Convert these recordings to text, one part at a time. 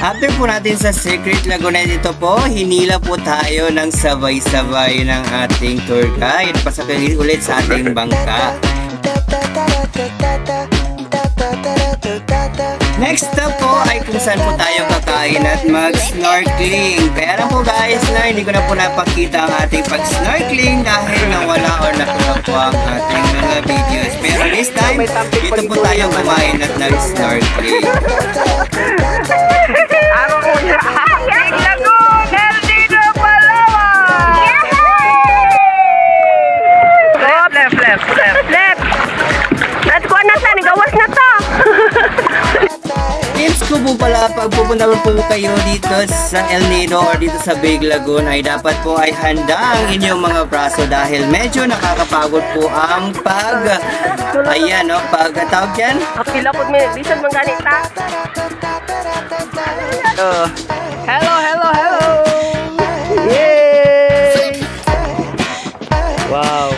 After po natin sa Secret Laguna dito po, hinila po tayo ng sabay-sabay ng ating tour guide. Pasakay ulit sa ating bangka. Next stop po ay kung saan po tayo kakain at mag-snorkeling. Kaya lang po guys na hindi ko na po napakita ang ating pag-snorkeling dahil nawala or natulog po ang ating mga videos. Pero this time, dito po tayo kumain at nag-snorkeling. Ako po siya! Lagoon! Eldino Palawan! Left! At kuha na saan, gawas na to! Tips ko po pala, pag pupunta po kayo dito sa El Nido or dito sa Big Lagoon ay dapat po ay handa ang inyong mga braso dahil medyo nakakapagod po ang ayan o, tawag yan? Apila po, bisan mong ganita. Hello! Yay! Wow!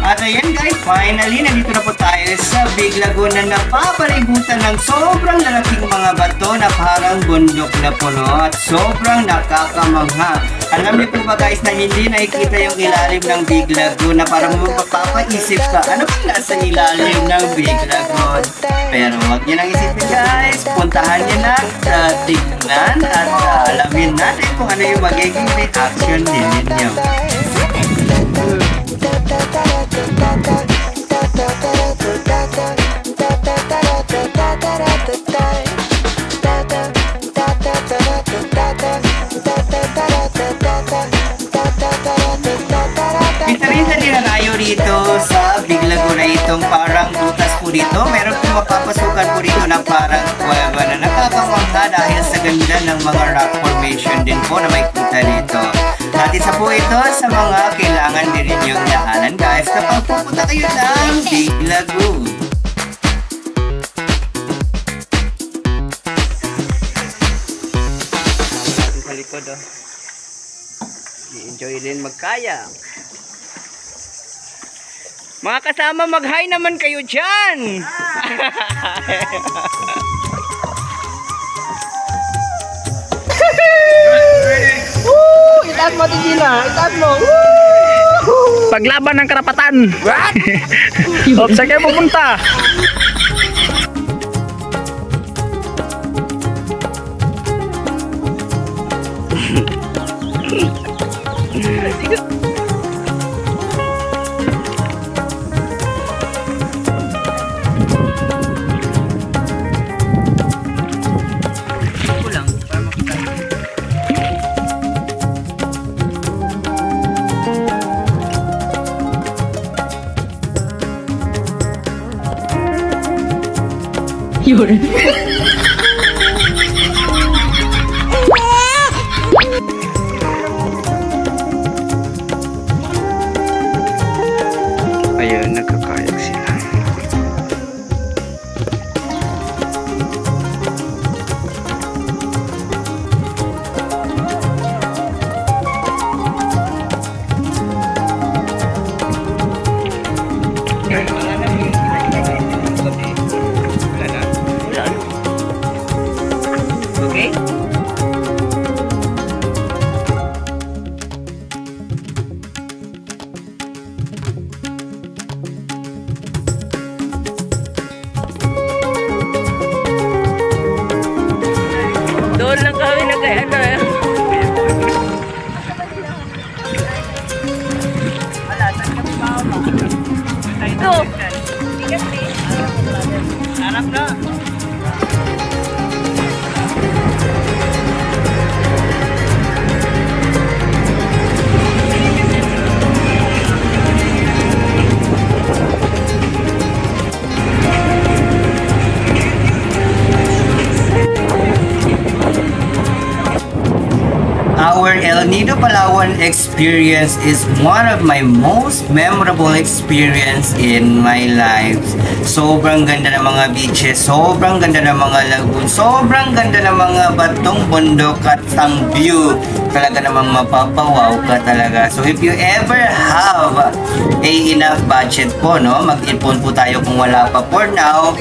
At ayan guys, finally, nandito na po tayo sa Big Lagoon na napapalibutan ng sobrang lalaking mga bato na parang bundok na puno at sobrang nakakamangha. Alam niyo po ba guys na hindi nakikita yung ilalim ng Big Lagoon na parang mapapaisip ka, ano ba nasa ilalim ng Big Lagoon? Pero huwag niyo nang isipin guys, puntahan niyo na, tignan at alamin natin kung ano yung magiging reaction din ninyo. Pinta-pinta din na tayo dito sa Big Lagoon na itong parang butas po dito. Meron po mapapasukan po dito na parang kuweba na nakakamangha dahil sa ganda ng mga rock formation din po na may kita dito. At isa po ito sa mga kailangan din ninyong daanan guys kapag pupunta kayo ng Big Lagoon. Sa likod oh. I-enjoy din magkaya. Mga kasama, mag-hi naman kayo dyan! Itaas mo, Tigina! Itaas mo! Paglaban ng karapatan! What? Saan kayo pupunta? Yun. Ayun, nagkakayak sila. Okay? Doon lang kami nag-ano eh. Ito. Harap na. Our El Nido Palawan experience is one of my most memorable experience in my life. Sobrang ganda ng mga beaches, sobrang ganda ng mga lagoon, sobrang ganda ng mga batong bundok at ang view. Talaga namang mapapawaw ka talaga. So if you ever have enough budget po, no, mag-ipon po tayo kung wala pa for now.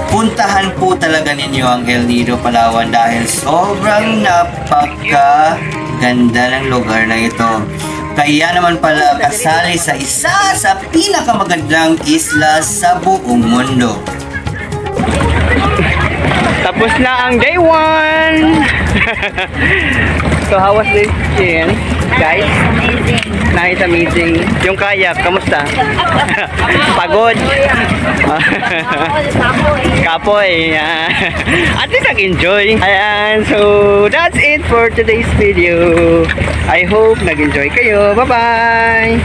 Puntahan po talaga ninyo ang El Nido Palawan dahil sobrang napakaganda ng lugar na ito. Kaya naman pala kasali sa isa sa pinakamagandang isla sa buong mundo. Tapos na ang day 1. So how was the experience, guys? Amazing. Nice, amazing. Yung kayak, kamusta? Pagod? Kapoy. At least nag-enjoy. Ayan, so that's it for today's video. I hope nag-enjoy kayo. Bye-bye!